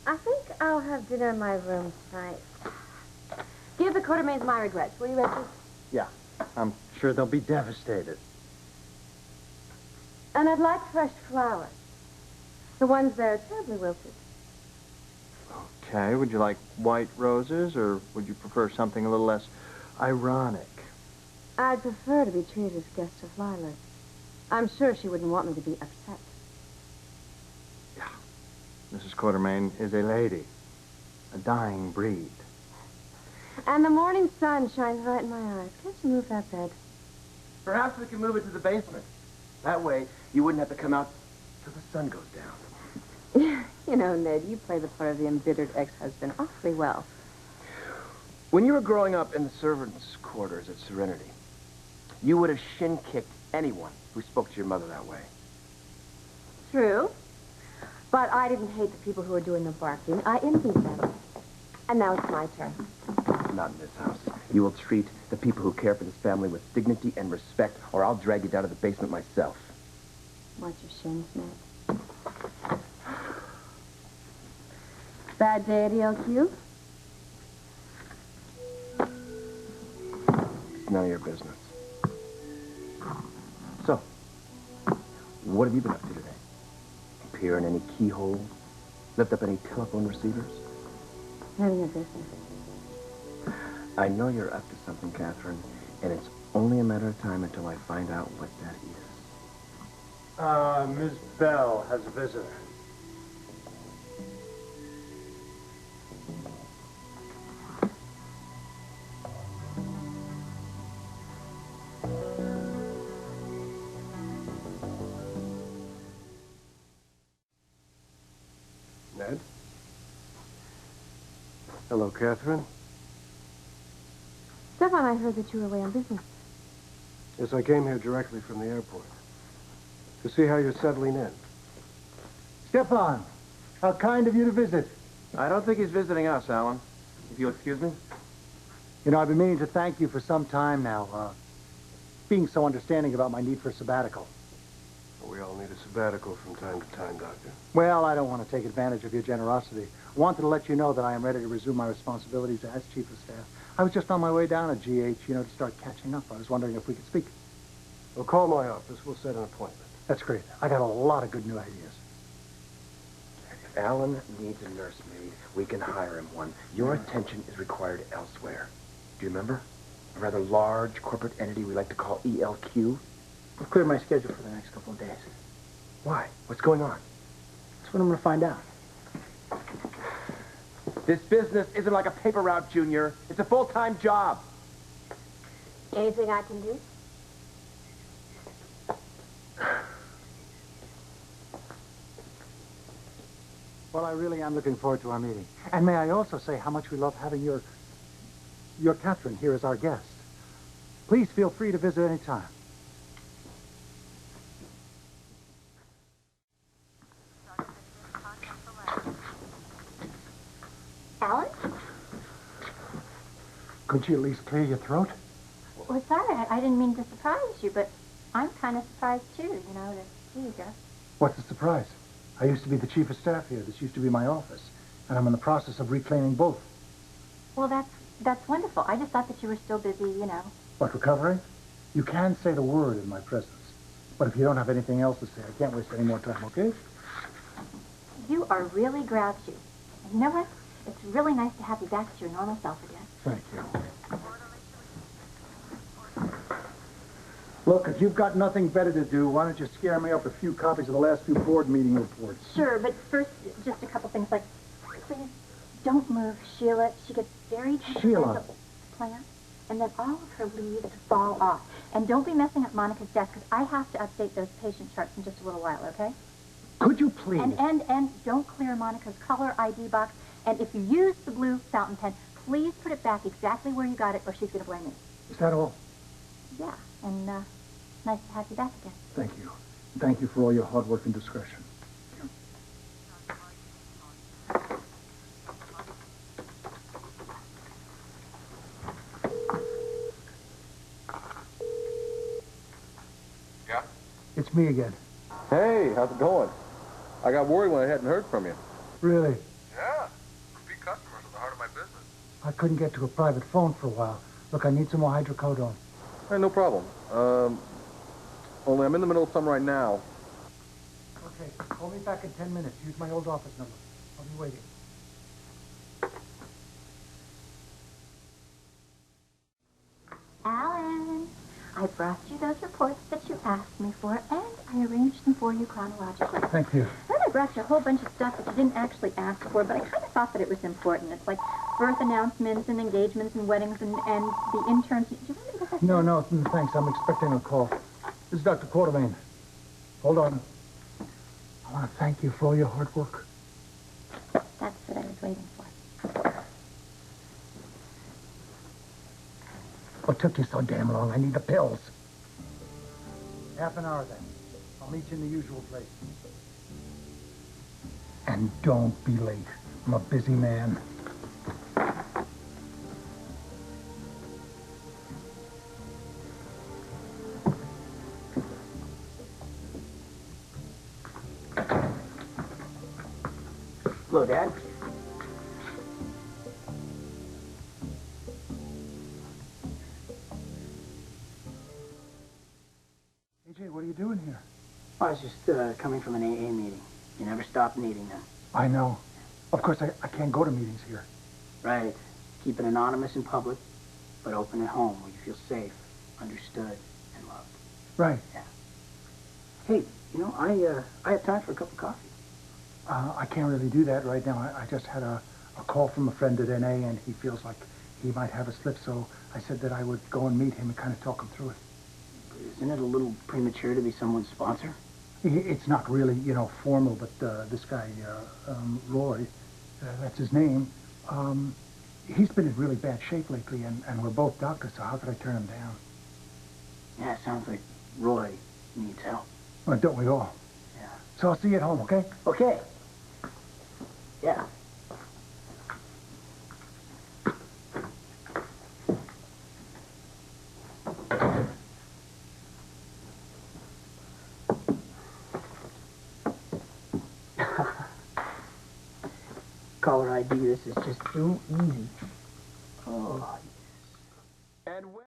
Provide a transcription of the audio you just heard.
I think I'll have dinner in my room tonight. Give the Quartermains my regrets, will you, Reggie? Yeah, I'm sure they'll be devastated. And I'd like fresh flowers. The ones that are terribly wilted. Okay, would you like white roses, or would you prefer something a little less ironic? I'd prefer to be treated as guest of Lila's. I'm sure she wouldn't want me to be upset. Yeah. Mrs. Quartermain is a lady. A dying breed. And the morning sun shines right in my eyes. Can't you move that bed? Perhaps we can move it to the basement. That way, you wouldn't have to come out till the sun goes down. You know, Ned, you play the part of the embittered ex-husband awfully well. When you were growing up in the servants' quarters at Serenity, you would have shin-kicked anyone who spoke to your mother that way. True. But I didn't hate the people who were doing the barking. I envied them. And now it's my turn. Not in this house. You will treat the people who care for this family with dignity and respect, or I'll drag you down to the basement myself. Watch your shins, Ned. Bad day at ELQ? It's none of your business. So, what have you been up to today? Peer in any keyholes? Lift up any telephone receivers? None of your business. I know you're up to something, Catherine, and it's only a matter of time until I find out what that is. Ms. Bell has a visitor. Ned? Hello, Catherine. Stefan, I heard that you were away on business. Yes, I came here directly from the airport to see how you're settling in. Stefan, how kind of you to visit. I don't think he's visiting us, Alan. If you'll excuse me. You know, I've been meaning to thank you for some time now, being so understanding about my need for a sabbatical. We all need a sabbatical from time to time, Doctor. Well, I don't want to take advantage of your generosity. I wanted to let you know that I am ready to resume my responsibilities as Chief of Staff. I was just on my way down at GH, to start catching up. I was wondering if we could speak. Well, call my office. We'll set an appointment. That's great. I got a lot of good new ideas. If Alan needs a nursemaid, we can hire him one. Your attention is required elsewhere. Do you remember? A rather large corporate entity we like to call ELQ. I've cleared my schedule for the next couple of days. Why? What's going on? That's what I'm going to find out. This business isn't like a paper route, Junior. It's a full-time job. Anything I can do? Well, I really am looking forward to our meeting. And may I also say how much we love having your Katherine here as our guest. Please feel free to visit any time. Alan? Could you at least clear your throat? Well, sorry, I didn't mean to surprise you, but I'm kind of surprised, too, to see you, Gus. What's the surprise? I used to be the Chief of Staff here. This used to be my office. And I'm in the process of reclaiming both. Well, that's wonderful. I just thought that you were still busy, What, recovering? You can say the word in my presence. But if you don't have anything else to say, I can't waste any more time, okay? You are really grouchy. And you know what? It's really nice to have you back to your normal self again. Thank you. Look, if you've got nothing better to do, why don't you scare me up a few copies of the last few board meeting reports? Sure, but first, just a couple things like, please don't move Sheila. She gets very Sheila? plant, and then all of her leaves fall off. And don't be messing up Monica's desk, because I have to update those patient charts in just a little while, okay? Could you please? And don't clear Monica's color ID box. And if you use the blue fountain pen, please put it back exactly where you got it, or she's going to blame me. Is that all? Yeah, and nice to have you back again. Thank you. Thank you for all your hard work and discretion. Yeah? It's me again. Hey, how's it going? I got worried when I hadn't heard from you. Really? Yeah. I couldn't get to a private phone for a while. Look, I need some more hydrocodone. Hey, no problem. Only I'm in the middle of some right now. Okay, call me back in 10 minutes. Use my old office number. I'll be waiting. Alan, I brought you those reports that you asked me for, and I arranged them for you chronologically. Thank you. Then I brought you a whole bunch of stuff that you didn't actually ask for, but I kind of thought that it was important. It's like birth announcements and engagements and weddings and the interns. Do you want me to get that? No, thanks. I'm expecting a call. This is Dr. Quartermain. Hold on. I want to thank you for all your hard work. That's what I was waiting for. What took you so damn long? I need the pills. Half an hour, then. I'll meet you in the usual place. And don't be late. I'm a busy man. Hello, Dad. AJ, what are you doing here? I was just coming from an AA meeting. You never stop needing them. I know. Of course, I can't go to meetings here. Right. Keep it anonymous in public, but open at home where you feel safe, understood, and loved. Right. Yeah. Hey, you know, I have time for a cup of coffee. I can't really do that right now. I just had a call from a friend at NA, and he feels like he might have a slip, so I said that I would go and meet him and kind of talk him through it. Isn't it a little premature to be someone's sponsor? It's not really, formal, but this guy, Roy, that's his name, he's been in really bad shape lately, and we're both doctors, so how could I turn him down? Yeah, it sounds like Roy needs help. Well, don't we all? Yeah. So I'll see you at home, okay? Okay. Yeah. Caller ID, this is just too easy. Oh,